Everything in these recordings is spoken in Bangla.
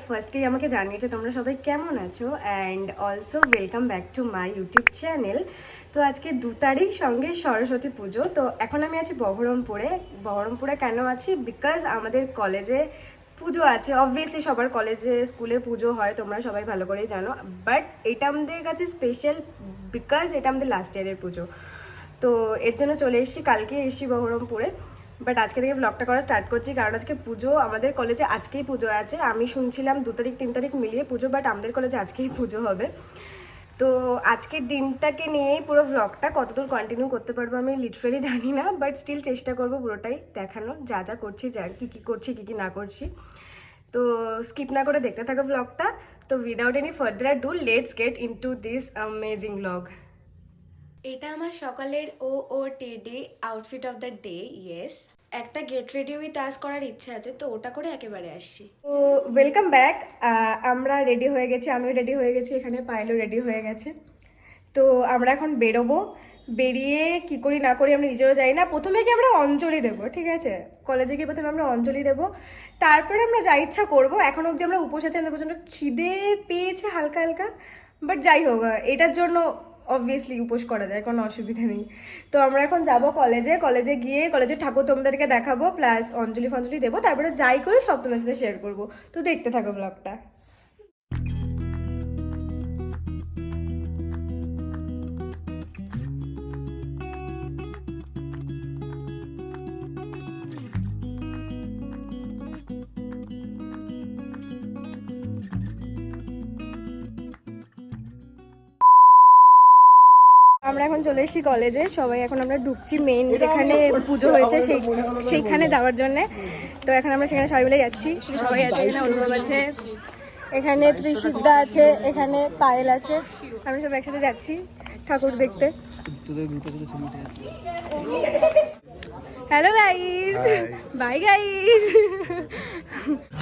ফার্স্টেই আমাকে জানিয়েছো তোমরা সবাই কেমন আছো, and also welcome back to my YouTube channel. তো আজকে 2 তারিখ, সঙ্গে সরস্বতী পুজো। তো এখন আমি আছি বহরমপুরে কেন আছি? বিকজ আমাদের কলেজে পুজো আছে। অবভিয়াসলি সবার কলেজে স্কুলে পুজো হয়, তোমরা সবাই ভালো করেই জানো, বাট এটা আমাদের কাছে স্পেশাল বিকজ এটা আমাদের লাস্ট ইয়ারের পুজো। তো এর জন্য চলে এসেছি, কালকে এসেছি বহরমপুরে, বাট আজকে থেকে ব্লগটা করা স্টার্ট করছি কারণ আজকে পুজো। আমাদের কলেজে আজকেই পুজো আছে। আমি শুনছিলাম 2 তারিখ 3 তারিখ মিলিয়ে পুজো, বাট আমাদের কলেজে আজকেই পুজো হবে। তো আজকের দিনটাকে নিয়েই পুরো ব্লগটা কতদূর কন্টিনিউ করতে পারবো আমি লিটারালি জানি না, বাট স্টিল চেষ্টা করবো পুরোটাই দেখানো, যা যা করছি, যা কী করছি, কী না করছি। তো স্কিপ না করে দেখতে থাকো ব্লগটা। তো without any further do let's get into this amazing blog. এটা আমার সকালের OOTD outfit of the day. Yes, একটা গেট রেডি উইথ আস করার ইচ্ছা আছে, তো ওটা করে একেবারে আসছি। তো ওয়েলকাম ব্যাক। আমরা রেডি হয়ে গেছি, আমিও রেডি হয়ে গেছি, এখানে পায়েলও রেডি হয়ে গেছে। তো আমরা এখন বেরোবো। বেরিয়ে কি করি না করি আমরা নিজেরও জানি না। প্রথমে কি আমরা অঞ্জলি দেবো, ঠিক আছে? কলেজে গিয়ে প্রথমে আমরা অঞ্জলি দেবো, তারপরে আমরা যা ইচ্ছা করবো। এখন অবধি আমরা উপোস আছি, আমাদের প্রচণ্ড খিদে পেয়েছে হালকা হালকা, বাট যাই হোক, এটার জন্য অবভিয়াসলি উপোস করা যায়, কোনো অসুবিধা নেই। তো আমরা এখন যাব কলেজে গিয়ে কলেজের ঠাকুর তোমাদেরকে দেখাবো, প্লাস অঞ্জলি ফঞ্জলি দেবো, তারপরে যাই করে সব তোমাদের সাথে শেয়ার করবো। তো দেখতে থাকো ব্লগটা। আমরা এখন চলে এসেছি কলেজে, সবাই এখন আমরা ঢুকছি মেইন যেখানে পুজো হয়েছে সেইখানে যাওয়ার জন্য। তো এখন আমরা সেখানে সবাই মিলে যাচ্ছি, সবাই আছে, এখানে অনুভব আছে, এখানে ত্রিসিদ্ধা আছে, এখানে পায়েল আছে, আমরা সব একসাথে যাচ্ছি ঠাকুর দেখতে। Hello guys, bye guys.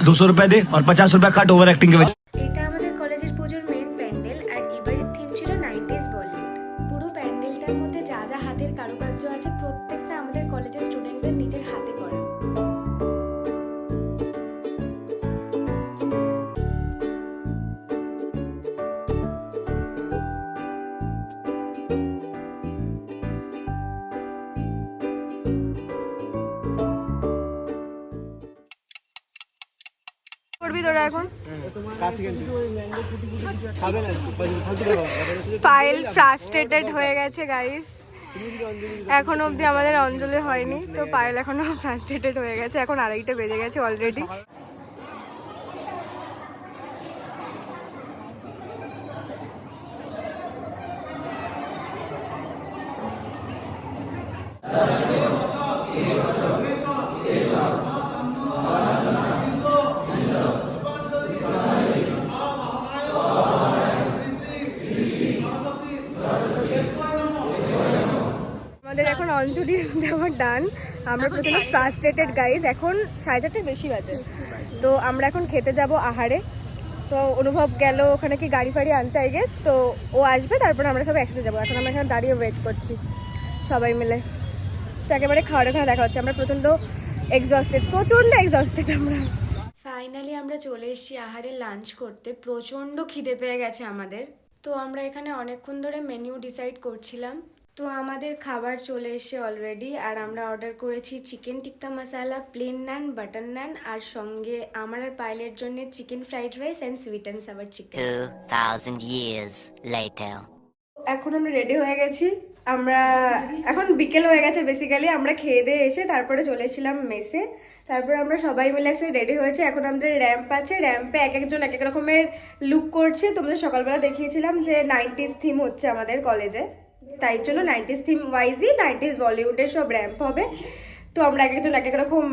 200 रुपए दे और 50 रुपए काट ओवर एक्टिंग के वजह। এটা আমাদের কলেজের পুজোর মেইন প্যান্ডেল, আর এবারের থিম ছিল 90s বলিউড। পুরো প্যান্ডেলটার মধ্যে যা যা হাতের কারুকার্য আছে প্রত্যেকটা আমাদের কলেজের স্টুডেন্টদের নিজের হাতে করা। করবি তোরা এখন? পায়েল ফ্রাস্ট্রেটেড হয়ে গেছে গাইস, এখন অবধি আমাদের অঞ্জলি হয়নি, তো পায়েল এখনো ফ্রাস্ট্রেটেড হয়ে গেছে। এখন 2:30 বেজে গেছে অলরেডি। আমাদের এখন অঞ্জলি দেওয়ার ডান। আমরা প্রথমে ফ্রাস্ট্রেটেড গাইজ, এখন 4:30 বেশি বাজে। তো আমরা এখন খেতে যাব আহারে। তো অনুভব গেল ওখানে কি গাড়ি ফাড়ি আনতে, আই গেস। তো ও আসবে, তারপরে আমরা সব একসাথে যাবো। এখন আমরা এখানে দাঁড়িয়ে ওয়েট করছি সবাই মিলে। তো একেবারে খাওয়ার ওখানে দেখা হচ্ছে। আমরা প্রচণ্ড এক্সস্টেড আমরা। ফাইনালি আমরা চলে এসেছি আহারে লাঞ্চ করতে। প্রচণ্ড খিদে পেয়ে গেছে আমাদের। তো আমরা এখানে অনেকক্ষণ ধরে মেনু ডিসাইড করছিলাম। তো আমাদের খাবার চলে এসে অলরেডি, আর আমরা অর্ডার করেছি chicken tikka masala, plain naan, butter naan, আর সঙ্গে আমার আর পায়েলের জন্য chicken fried rice and sweet and sour chicken. 2000 years later. এখন আমরা রেডি হয়ে গেছি। আমরা এখন বিকেল হয়ে গেছে বেসিক্যালি। আমরা খেয়ে দিয়ে এসে তারপরে চলে এসেছিলাম মেসে। তারপরে আমরা সবাই মিলে একসাথে রেডি হয়েছে। এখন আমাদের র্যাম্প আছে, র্যাম্পে এক একজন এক এক রকমের লুক করছে। তোমাদের সকালবেলা দেখিয়েছিলাম যে 90s থিম হচ্ছে আমাদের কলেজে, তাই জন্য 90s থিম ওয়াইজই 90s বলিউডের সব র্যাম্প হবে। তো আমরা এক একজন এক এক রকম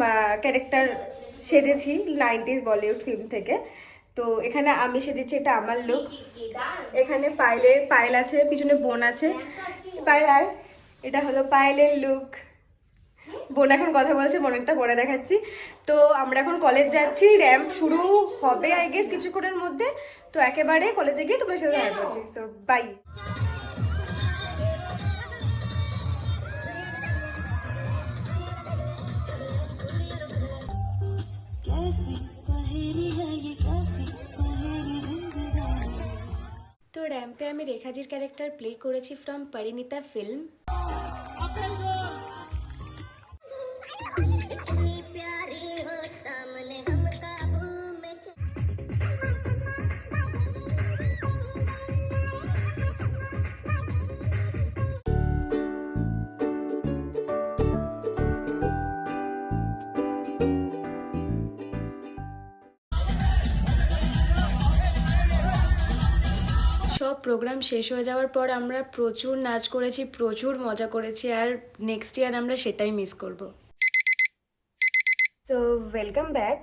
ক্যারেক্টার সেজেছি 90s বলিউড ফিল্ম থেকে। তো এখানে আমি সেজেছি, এটা আমার লুক। এখানে পায়েল আছে, পিছনে বোন আছে। পায়েল, আর এটা হলো পায়েলের লুক। বোন এখন কথা বলছে, বোনেরটা পরে দেখাচ্ছি। তো আমরা এখন কলেজ যাচ্ছি, র্যাম্প শুরু হবে আই গেস কিছুক্ষণের মধ্যে। তো একেবারে কলেজে গিয়ে তোমার সাথে দেখা করছি। So bye. कैसी पहेली है ये कैसी তো র্যাম্পে আমি রেখাজির ক্যারেক্টার প্লে করেছি ফ্রম পরিণীতা ফিল্ম। সব প্রোগ্রাম শেষ হয়ে যাওয়ার পর আমরা প্রচুর নাচ করেছি, প্রচুর মজা করেছি, আর নেক্সট ইয়ার আমরা সেটাই মিস করব। So welcome back.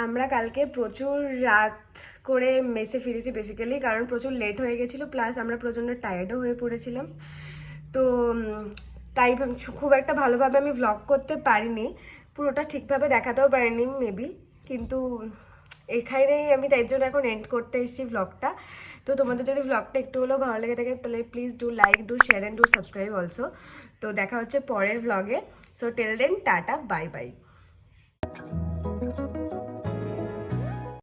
আমরা কালকে প্রচুর রাত করে মেসে ফিরেছি বেসিক্যালি, কারণ প্রচুর লেট হয়ে গেছিলো, প্লাস আমরা প্রচণ্ড টায়ার্ডও হয়ে পড়েছিলাম। তো তাই খুব একটা ভালোভাবে আমি ভ্লগ করতে পারিনি, পুরোটা ঠিকভাবে দেখাতেও পারিনি মেবি, কিন্তু এখানেই আমি তাই জন্য এখন এন্ড করতে এসেছি ভ্লগটা। তো তোমাদের যদি ভ্লগটা একটু হলেও ভালো লেগে থাকে তাহলে please do like, do share and do subscribe also. তো দেখা হচ্ছে পরের ভ্লগে। So till then tata, bye by.